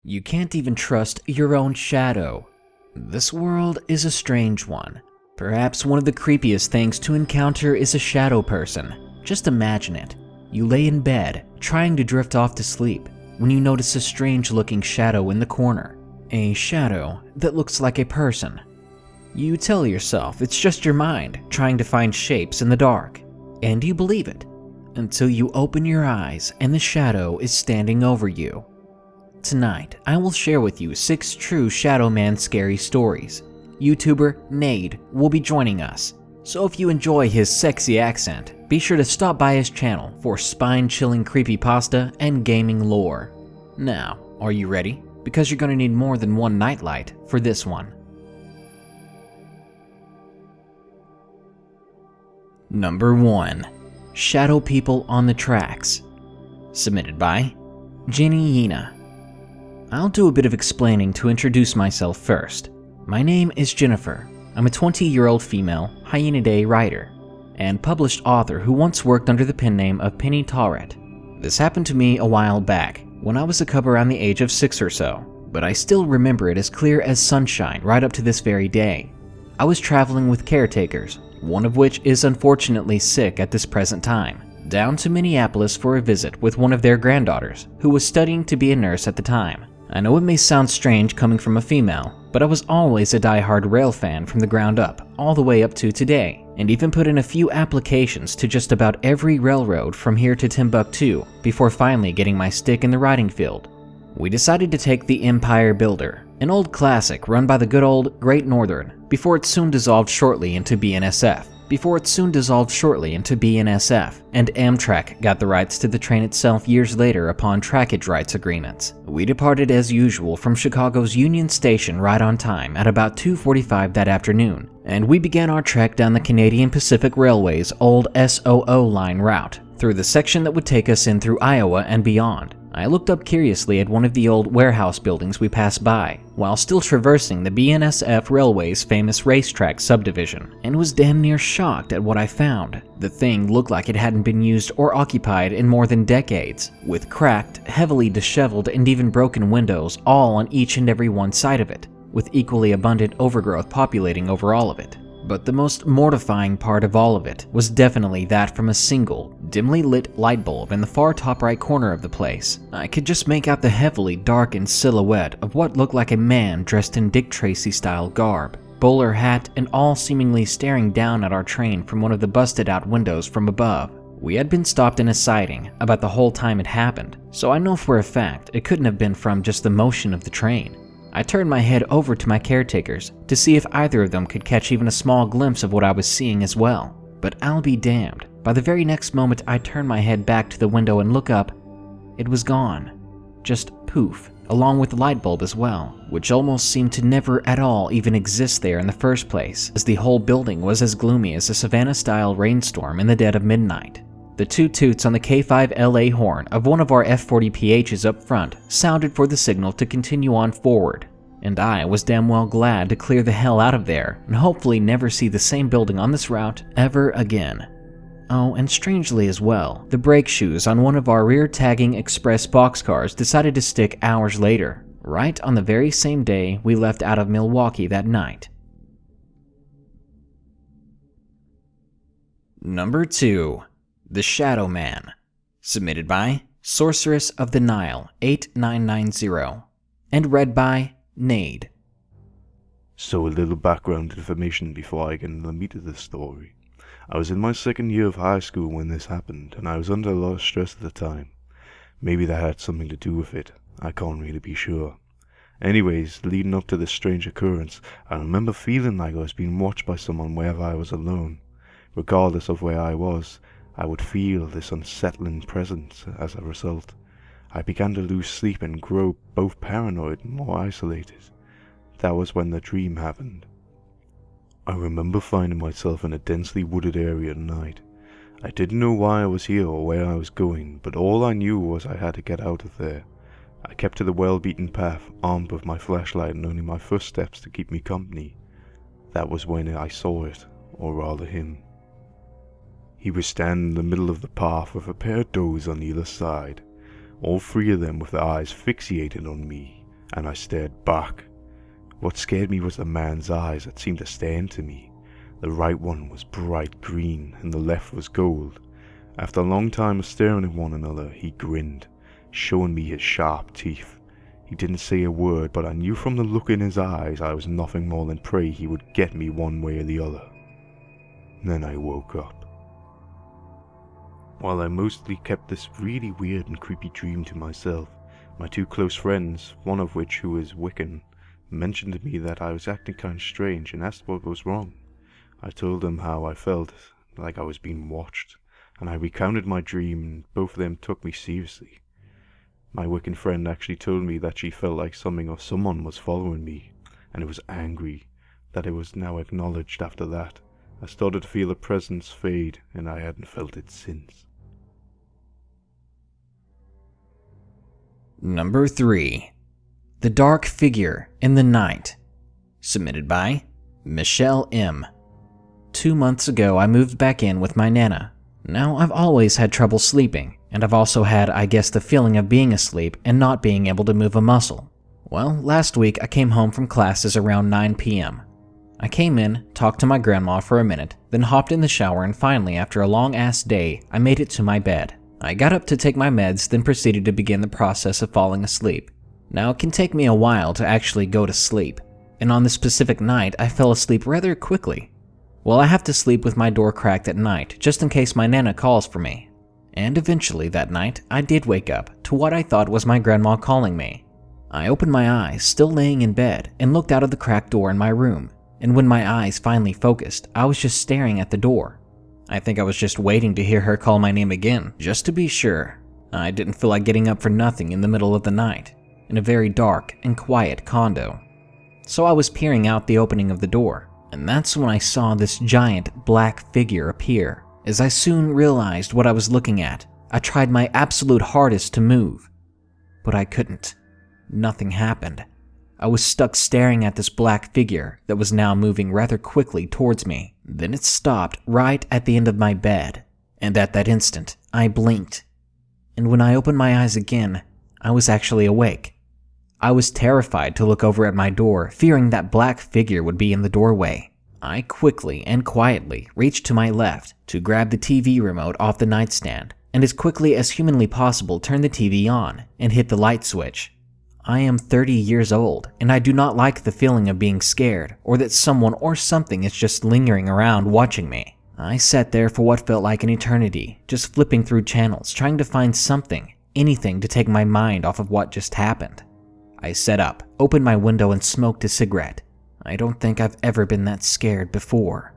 You can't even trust your own shadow. This world is a strange one. Perhaps one of the creepiest things to encounter is a shadow person. Just imagine it. You lay in bed, trying to drift off to sleep, when you notice a strange-looking shadow in the corner. A shadow that looks like a person. You tell yourself it's just your mind trying to find shapes in the dark, and you believe it, until you open your eyes and the shadow is standing over you. Tonight, I will share with you 6 true Shadow Man scary stories. YouTuber Nade will be joining us, so if you enjoy his sexy accent, be sure to stop by his channel for spine-chilling creepypasta and gaming lore. Now, are you ready? Because you're going to need more than one nightlight for this one. Number 1. Shadow People on the Tracks. Submitted by Yena. I'll do a bit of explaining to introduce myself first. My name is Jennifer. I'm a 20-year-old female Hyena writer and published author who once worked under the pen name of Penny Tauret. This happened to me a while back when I was a cub around the age of 6 or so, but I still remember it as clear as sunshine right up to this very day. I was traveling with caretakers, one of which is unfortunately sick at this present time, down to Minneapolis for a visit with one of their granddaughters, who was studying to be a nurse at the time. I know it may sound strange coming from a female, but I was always a die-hard rail fan from the ground up, all the way up to today, and even put in a few applications to just about every railroad from here to Timbuktu before finally getting my stick in the writing field. We decided to take the Empire Builder, an old classic run by the good old Great Northern, before it soon dissolved shortly into BNSF, and Amtrak got the rights to the train itself years later upon trackage rights agreements. We departed as usual from Chicago's Union Station right on time at about 2:45 that afternoon, and we began our trek down the Canadian Pacific Railway's old SOO line route, through the section that would take us in through Iowa and beyond. I looked up curiously at one of the old warehouse buildings we passed by, while still traversing the BNSF Railway's famous racetrack subdivision, and was damn near shocked at what I found. The thing looked like it hadn't been used or occupied in more than decades, with cracked, heavily disheveled, and even broken windows all on each and every one side of it, with equally abundant overgrowth populating over all of it. But the most mortifying part of all of it was definitely that from a single, dimly lit light bulb in the far top right corner of the place. I could just make out the heavily darkened silhouette of what looked like a man dressed in Dick Tracy-style garb, bowler hat, and all seemingly staring down at our train from one of the busted-out windows from above. We had been stopped in a siding about the whole time it happened, so I know for a fact it couldn't have been from just the motion of the train. I turned my head over to my caretakers to see if either of them could catch even a small glimpse of what I was seeing as well. But I'll be damned. By the very next moment I turned my head back to the window and look up, it was gone. Just poof, along with the light bulb as well, which almost seemed to never at all even exist there in the first place, as the whole building was as gloomy as a Savannah-style rainstorm in the dead of midnight. The 2 toots on the K5LA horn of one of our F40PHs up front sounded for the signal to continue on forward, and I was damn well glad to clear the hell out of there and hopefully never see the same building on this route ever again. Oh, and strangely as well, the brake shoes on one of our rear-tagging express boxcars decided to stick hours later, right on the very same day we left out of Milwaukee that night. Number 2. The Shadow Man. Submitted by Sorceress of the Nile 8990 and read by Nade. So a little background information before I get into the meat of the story. I was in my 2nd year of high school when this happened, and I was under a lot of stress at the time. Maybe that had something to do with it. I can't really be sure. Anyways, leading up to this strange occurrence, I remember feeling like I was being watched by someone wherever I was alone. Regardless of where I was, I would feel this unsettling presence as a result. I began to lose sleep and grow both paranoid and more isolated. That was when the dream happened. I remember finding myself in a densely wooded area at night. I didn't know why I was here or where I was going, but all I knew was I had to get out of there. I kept to the well-beaten path, armed with my flashlight and only my footsteps to keep me company. That was when I saw it, or rather him. He was standing in the middle of the path with a pair of does on either side, all 3 of them with their eyes fixated on me. and I stared back. What scared me was the man's eyes that seemed to stare into me. The right one was bright green and the left was gold. After a long time of staring at one another, he grinned, showing me his sharp teeth. He didn't say a word, but I knew from the look in his eyes I was nothing more than prey he would get me one way or the other. Then I woke up. While I mostly kept this really weird and creepy dream to myself, my two close friends, one of which who is Wiccan, mentioned to me that I was acting kind of strange and asked what was wrong. I told them how I felt, like I was being watched, and I recounted my dream, and both of them took me seriously. My Wiccan friend actually told me that she felt like something or someone was following me, and was angry that it was now acknowledged after that. I started to feel the presence fade, and I hadn't felt it since. Number 3. The Dark Figure in the Night. Submitted by Michelle M. 2 months ago, I moved back in with my Nana. Now, I've always had trouble sleeping, and I've also had, I guess, the feeling of being asleep and not being able to move a muscle. Well, last week I came home from classes around 9 p.m. I came in, talked to my grandma for a minute, then hopped in the shower, and finally, after a long-ass day, I made it to my bed. I got up to take my meds, then proceeded to begin the process of falling asleep. Now, it can take me a while to actually go to sleep, and on this specific night, I fell asleep rather quickly. Well, I have to sleep with my door cracked at night, just in case my Nana calls for me. And eventually that night, I did wake up to what I thought was my grandma calling me. I opened my eyes, still laying in bed, and looked out of the cracked door in my room. And when my eyes finally focused, I was just staring at the door. I think I was just waiting to hear her call my name again, just to be sure. I didn't feel like getting up for nothing in the middle of the night, in a very dark and quiet condo. So I was peering out the opening of the door, and that's when I saw this giant black figure appear. As I soon realized what I was looking at, I tried my absolute hardest to move, but I couldn't. Nothing happened. I was stuck staring at this black figure that was now moving rather quickly towards me. Then it stopped right at the end of my bed, and at that instant, I blinked. And when I opened my eyes again, I was actually awake. I was terrified to look over at my door, fearing that black figure would be in the doorway. I quickly and quietly reached to my left to grab the TV remote off the nightstand, and as quickly as humanly possible turned the TV on and hit the light switch. I am 30 years old, and I do not like the feeling of being scared, or that someone or something is just lingering around watching me. I sat there for what felt like an eternity, just flipping through channels, trying to find something, anything to take my mind off of what just happened. I sat up, opened my window, and smoked a cigarette. I don't think I've ever been that scared before.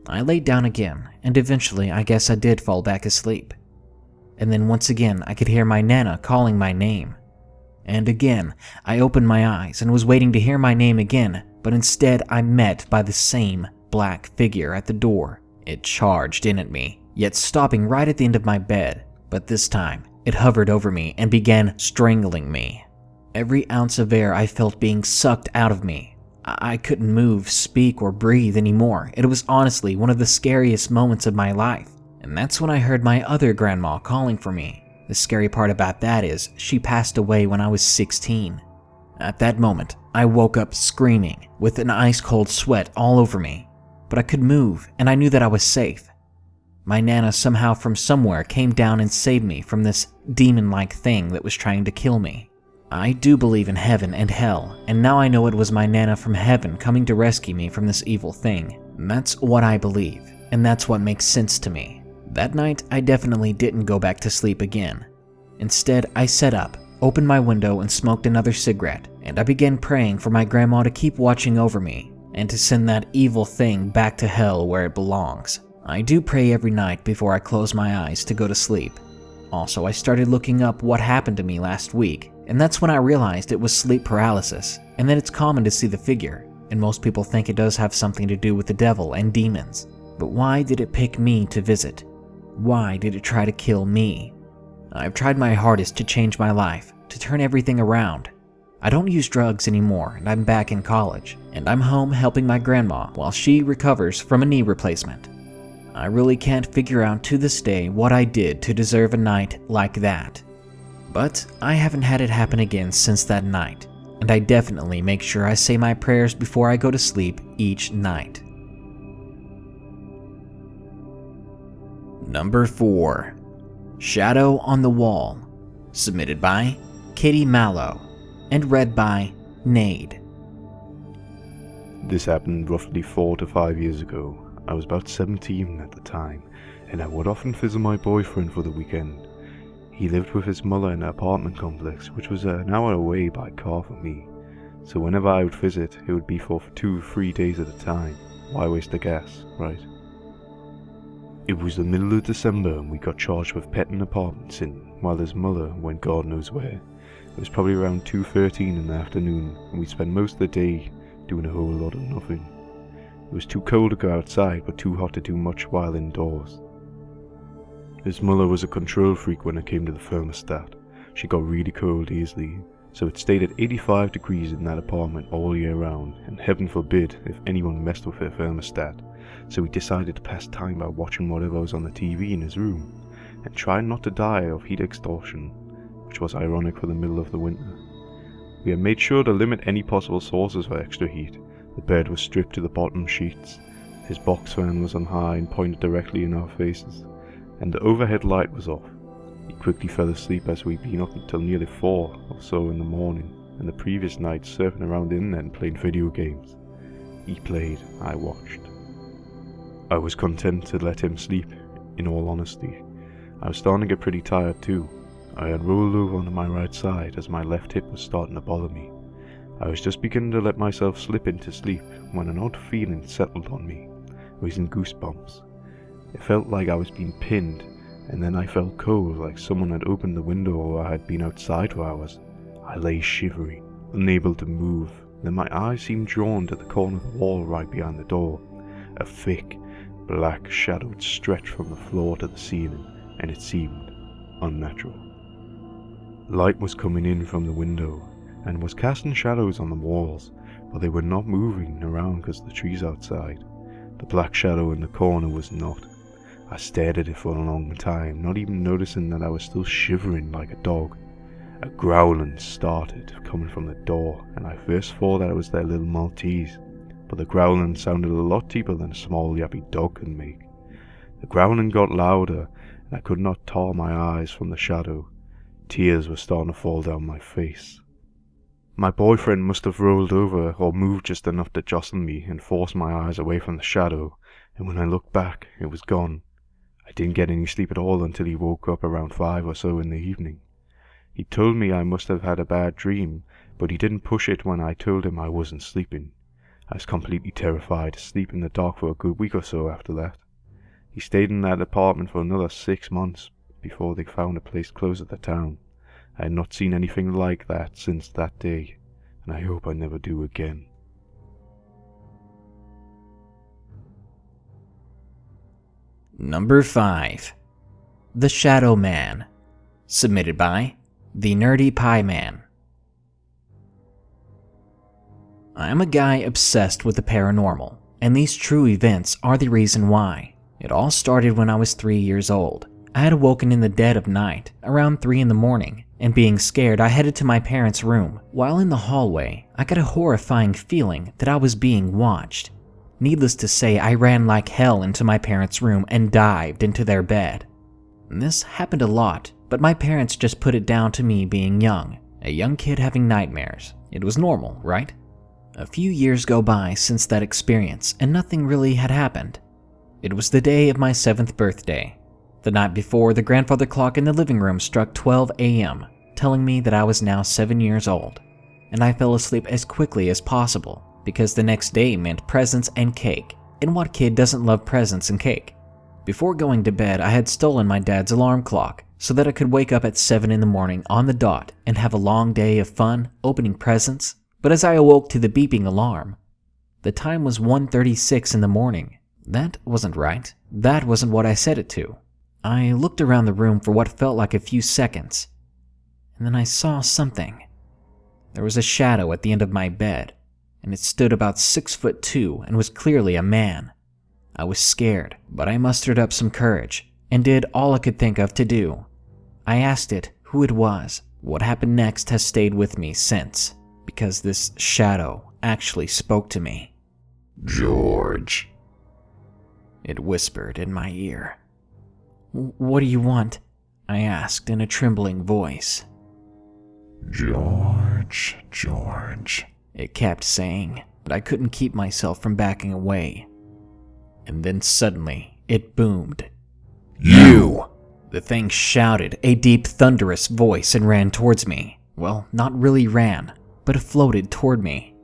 I laid down again, and eventually I guess I did fall back asleep. And then once again I could hear my Nana calling my name. And again, I opened my eyes and was waiting to hear my name again, but instead I'm met by the same black figure at the door. It charged in at me, yet stopping right at the end of my bed, but this time it hovered over me and began strangling me. Every ounce of air I felt being sucked out of me. I couldn't move, speak, or breathe anymore. It was honestly one of the scariest moments of my life, and that's when I heard my other grandma calling for me. The scary part about that is, she passed away when I was 16. At that moment, I woke up screaming, with an ice-cold sweat all over me. But I could move, and I knew that I was safe. My Nana somehow from somewhere came down and saved me from this demon-like thing that was trying to kill me. I do believe in heaven and hell, and now I know it was my Nana from heaven coming to rescue me from this evil thing. That's what I believe, and that's what makes sense to me. That night, I definitely didn't go back to sleep again. Instead, I sat up, opened my window, and smoked another cigarette, and I began praying for my grandma to keep watching over me, and to send that evil thing back to hell where it belongs. I do pray every night before I close my eyes to go to sleep. Also, I started looking up what happened to me last week, and that's when I realized it was sleep paralysis, and that it's common to see the figure, and most people think it does have something to do with the devil and demons. But why did it pick me to visit? Why did it try to kill me? I've tried my hardest to change my life, to turn everything around. I don't use drugs anymore, and I'm back in college, and I'm home helping my grandma while she recovers from a knee replacement. I really can't figure out to this day what I did to deserve a night like that. But I haven't had it happen again since that night, and I definitely make sure I say my prayers before I go to sleep each night. Number 4. Shadow on the Wall, submitted by Kitty Mallow, and read by Nade. This happened roughly 4 to 5 years ago. I was about 17 at the time, and I would often visit my boyfriend for the weekend. He lived with his mother in an apartment complex, which was an hour away by car for me. So whenever I would visit, it would be for 2-3 days at a time. Why waste the gas, right? It was the middle of December and we got charged with petting apartments in, while his mother went God knows where. It was probably around 2:13 in the afternoon, and we spent most of the day doing a whole lot of nothing. It was too cold to go outside, but too hot to do much while indoors. His mother was a control freak when it came to the thermostat. She got really cold easily, so it stayed at 85 degrees in that apartment all year round, and heaven forbid if anyone messed with her thermostat. So we decided to pass time by watching whatever was on the TV in his room, and try not to die of heat exhaustion, which was ironic for the middle of the winter. We had made sure to limit any possible sources for extra heat. The bed was stripped to the bottom sheets, his box fan was on high and pointed directly in our faces, and the overhead light was off. He quickly fell asleep as we'd been up until nearly 4 or so in the morning, and the previous night surfing around the internet and playing video games. He played, I watched. I was content to let him sleep, in all honesty. I was starting to get pretty tired too. I had rolled over onto my right side as my left hip was starting to bother me. I was just beginning to let myself slip into sleep when an odd feeling settled on me, raising goosebumps. It felt like I was being pinned, and then I felt cold, like someone had opened the window or I had been outside for hours. I lay shivering, unable to move. Then my eyes seemed drawn to the corner of the wall right behind the door. A thick, black shadow stretched from the floor to the ceiling, and it seemed unnatural. Light was coming in from the window, and was casting shadows on the walls, but they were not moving around because the trees outside. The black shadow in the corner was not. I stared at it for a long time, not even noticing that I was still shivering like a dog. A growling started coming from the door, and I first thought that it was their little Maltese, but the growling sounded a lot deeper than a small yappy dog can make. The growling got louder, and I could not tear my eyes from the shadow. Tears were starting to fall down my face. My boyfriend must have rolled over or moved just enough to jostle me and force my eyes away from the shadow, and when I looked back, it was gone. I didn't get any sleep at all until he woke up around 5 or so in the evening. He told me I must have had a bad dream, but he didn't push it when I told him I wasn't sleeping. I was completely terrified to sleep in the dark for a good week or so after that. He stayed in that apartment for another 6 months before they found a place closer to town. I had not seen anything like that since that day, and I hope I never do again. Number 5. The Shadow Man, submitted by The Nerdy Pie Man. I am a guy obsessed with the paranormal, and these true events are the reason why. It all started when I was 3 years old. I had awoken in the dead of night, around 3 in the morning, and being scared, I headed to my parents' room. While in the hallway, I got a horrifying feeling that I was being watched. Needless to say, I ran like hell into my parents' room and dived into their bed. This happened a lot, but my parents just put it down to me being young, a young kid having nightmares. It was normal, right? A few years go by since that experience, and nothing really had happened. It was the day of my 7th birthday. The night before, the grandfather clock in the living room struck 12 a.m., telling me that I was now 7 years old, and I fell asleep as quickly as possible, because the next day meant presents and cake, and what kid doesn't love presents and cake? Before going to bed, I had stolen my dad's alarm clock, so that I could wake up at 7 in the morning on the dot and have a long day of fun opening presents, but as I awoke to the beeping alarm, the time was 1:36 in the morning. That wasn't right. That wasn't what I set it to. I looked around the room for what felt like a few seconds, and then I saw something. There was a shadow at the end of my bed, and it stood about 6'2" and was clearly a man. I was scared, but I mustered up some courage and did all I could think of to do. I asked it who it was. What happened next has stayed with me since, because this shadow actually spoke to me. George, it whispered in my ear. What do you want? I asked in a trembling voice. George, it kept saying, but I couldn't keep myself from backing away. And then suddenly, it boomed. You! The thing shouted, a deep, thunderous voice, and ran towards me. Well, not really ran, but floated toward me.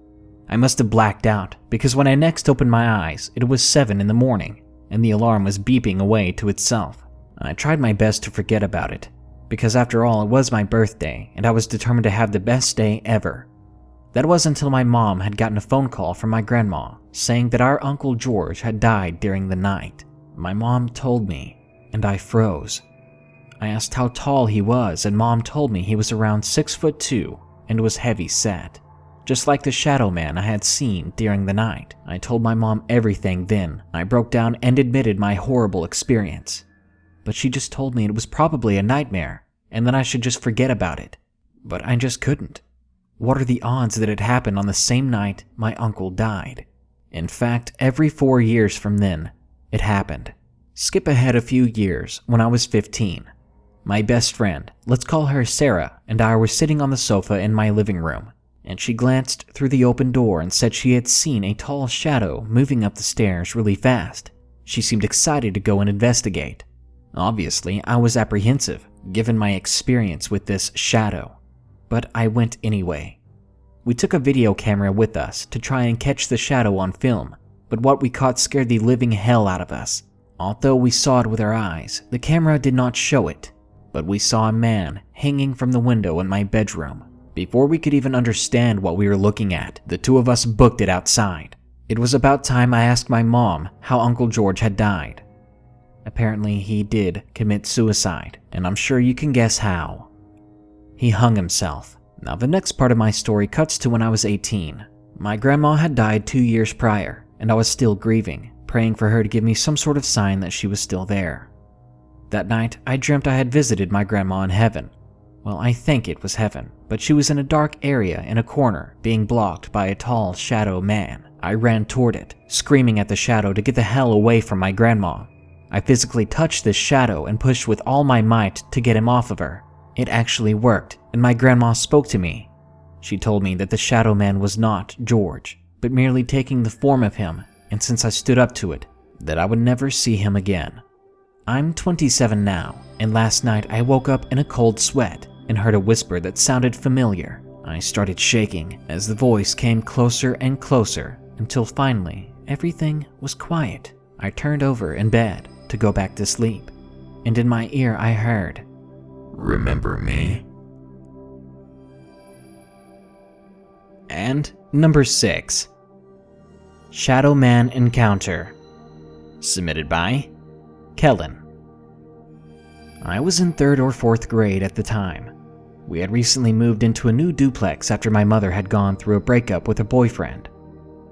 I must have blacked out, because when I next opened my eyes, it was 7 in the morning, and the alarm was beeping away to itself. I tried my best to forget about it, because after all, it was my birthday, and I was determined to have the best day ever. That was until my mom had gotten a phone call from my grandma, saying that our Uncle George had died during the night. My mom told me, and I froze. I asked how tall he was, and Mom told me he was around 6'2" and was heavy set, just like the shadow man I had seen during the night. I told my mom everything then. I broke down and admitted my horrible experience. But she just told me it was probably a nightmare, and that I should just forget about it. But I just couldn't. What are the odds that it happened on the same night my uncle died? In fact, every 4 years from then, it happened. Skip ahead a few years when I was 15. My best friend, let's call her Sarah, and I were sitting on the sofa in my living room, and she glanced through the open door and said she had seen a tall shadow moving up the stairs really fast. She seemed excited to go and investigate. Obviously, I was apprehensive, given my experience with this shadow, but I went anyway. We took a video camera with us to try and catch the shadow on film, but what we caught scared the living hell out of us. Although we saw it with our eyes, the camera did not show it, but we saw a man hanging from the window in my bedroom. Before we could even understand what we were looking at, the two of us booked it outside. It was about time I asked my mom how Uncle George had died. Apparently, he did commit suicide, and I'm sure you can guess how. He hung himself. Now, the next part of my story cuts to when I was 18. My grandma had died 2 years prior, and I was still grieving, praying for her to give me some sort of sign that she was still there. That night, I dreamt I had visited my grandma in heaven. Well, I think it was heaven, but she was in a dark area in a corner, being blocked by a tall shadow man. I ran toward it, screaming at the shadow to get the hell away from my grandma. I physically touched this shadow and pushed with all my might to get him off of her. It actually worked, and my grandma spoke to me. She told me that the shadow man was not George, but merely taking the form of him, and since I stood up to it, that I would never see him again. I'm 27 now, and last night I woke up in a cold sweat and heard a whisper that sounded familiar. I started shaking as the voice came closer and closer until finally everything was quiet. I turned over in bed to go back to sleep, and in my ear I heard, remember me? And number 6. Shadow Man Encounter. Submitted by Kellin. I was in 3rd or 4th grade at the time. We had recently moved into a new duplex after my mother had gone through a breakup with her boyfriend.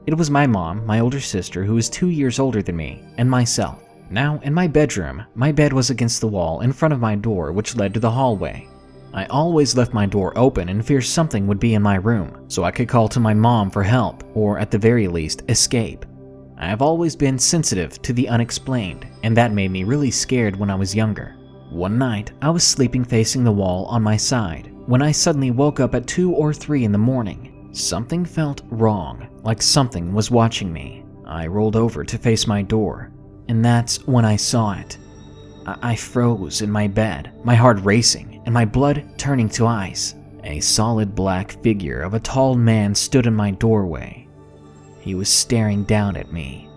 It was my mom, my older sister who was 2 years older than me, and myself. Now, in my bedroom, my bed was against the wall in front of my door which led to the hallway. I always left my door open in fear something would be in my room, so I could call to my mom for help, or at the very least, escape. I have always been sensitive to the unexplained, and that made me really scared when I was younger. One night, I was sleeping facing the wall on my side, when I suddenly woke up at 2 or 3 in the morning. Something felt wrong, like something was watching me. I rolled over to face my door, and that's when I saw it. I froze in my bed, my heart racing, and my blood turning to ice. A solid black figure of a tall man stood in my doorway. He was staring down at me.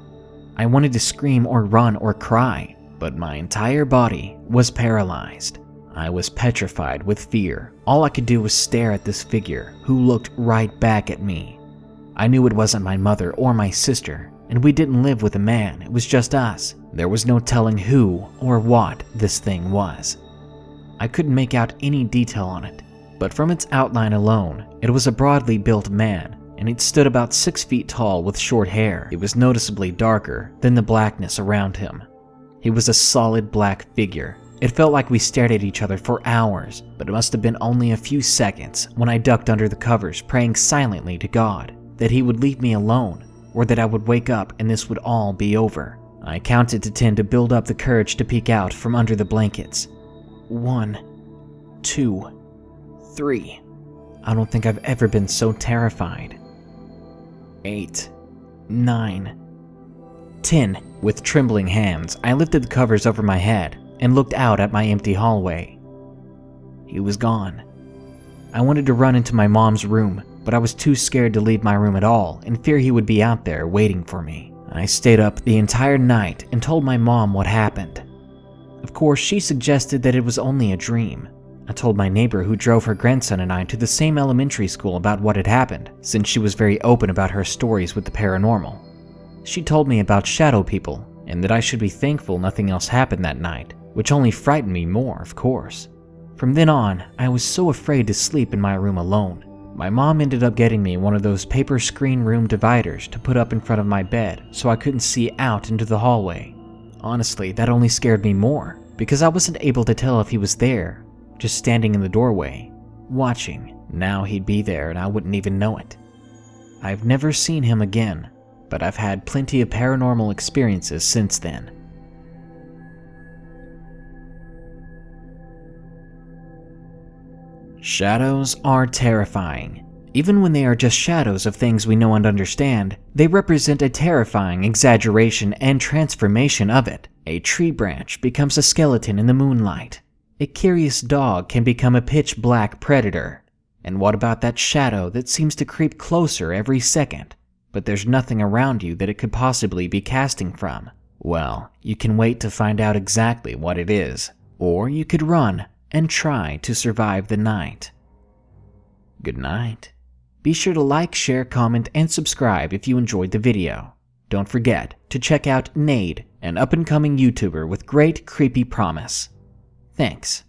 I wanted to scream or run or cry, but my entire body was paralyzed. I was petrified with fear. All I could do was stare at this figure, who looked right back at me. I knew it wasn't my mother or my sister, and we didn't live with a man, it was just us. There was no telling who or what this thing was. I couldn't make out any detail on it, but from its outline alone, it was a broadly built man, and it stood about 6 feet tall with short hair. It was noticeably darker than the blackness around him. He was a solid black figure, It felt like we stared at each other for hours, but it must have been only a few seconds when I ducked under the covers, praying silently to God that he would leave me alone, or that I would wake up and this would all be over. I counted to 10 to build up the courage to peek out from under the blankets. 1, 2, 3. I don't think I've ever been so terrified. 8, 9, 10. With trembling hands, I lifted the covers over my head and looked out at my empty hallway. He was gone. I wanted to run into my mom's room, but I was too scared to leave my room at all in fear he would be out there waiting for me. I stayed up the entire night and told my mom what happened. Of course, she suggested that it was only a dream. I told my neighbor who drove her grandson and I to the same elementary school about what had happened, since she was very open about her stories with the paranormal. She told me about shadow people, and that I should be thankful nothing else happened that night, which only frightened me more, of course. From then on, I was so afraid to sleep in my room alone. My mom ended up getting me one of those paper screen room dividers to put up in front of my bed so I couldn't see out into the hallway. Honestly, that only scared me more, because I wasn't able to tell if he was there, just standing in the doorway, watching. Now he'd be there and I wouldn't even know it. I've never seen him again, but I've had plenty of paranormal experiences since then. Shadows are terrifying. Even when they are just shadows of things we know and understand, they represent a terrifying exaggeration and transformation of it. A tree branch becomes a skeleton in the moonlight. A curious dog can become a pitch-black predator. And what about that shadow that seems to creep closer every second, but there's nothing around you that it could possibly be casting from? Well, you can wait to find out exactly what it is, or you could run and try to survive the night. Good night. Be sure to like, share, comment, and subscribe if you enjoyed the video. Don't forget to check out Nade, an up-and-coming YouTuber with great creepy promise. Thanks.